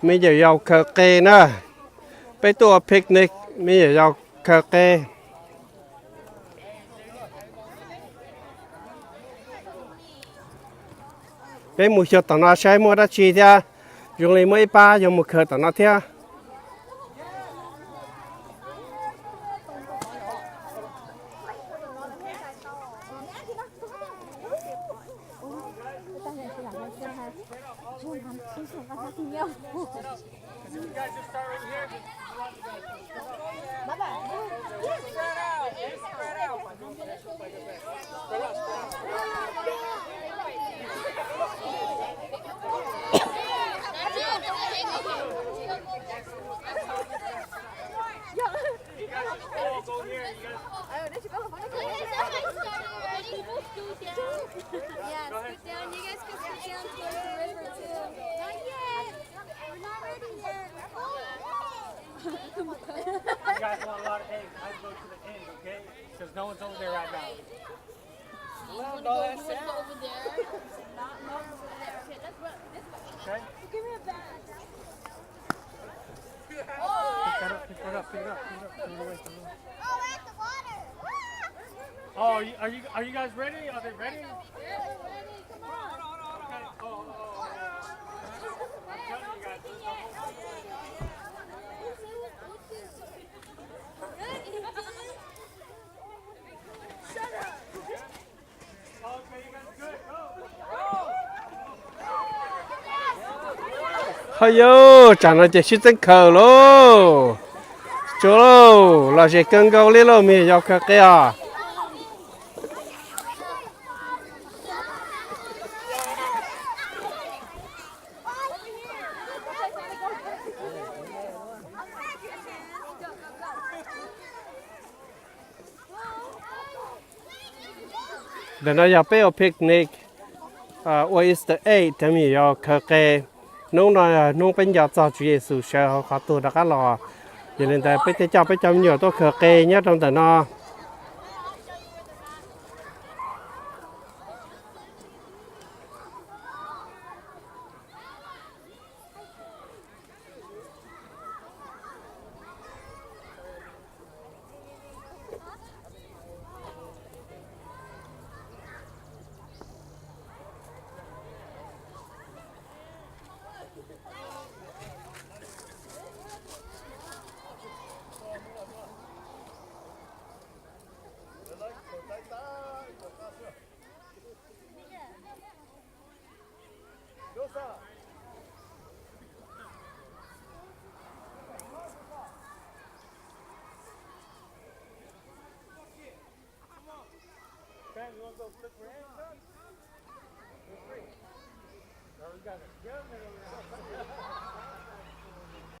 มีเดี๋ยวยาวเคอเกนะไปตัวพิกนิกมีเดี๋ยวยาวเคอเกไปหมู่เชียวตอนนั้นใช้มัวดัชชีเทีย用嚟每巴用木殼等那天，You guys want a lot of eggs? I'd go to the end, okay? Because no one's over there right now. You want to go over there? Not over there. Okay, let's run this way. Okay? Give me a bag. Pick that up, pick that up, pick it up, pick it up. Put it away, put it away. Oh, where's the water? Oh, are you guys ready? Are they ready? Yeah, we're ready. Come on. Okay. I'm telling you guys, there's no more. Shut up. Okay, you guys good? Go. 哎呦，长得这是真可喽，走喽，那些更高的喽，没要客个啊。เดี๋ยวเราอยากไปเอาพิกนิกวันอีสเตอร์8จะมีอยากเคยน้องหน่อยน้องเป็นอยากจะจุยสู่เช้าขอตัวแล้วก็รออย่าลืมแต่ไปเจ้าไปจำอยู่ตัวเคยเนี่ยตรงแต่นอSam, you want to go flip your hands up? Feel free. No, you got it. Get up there.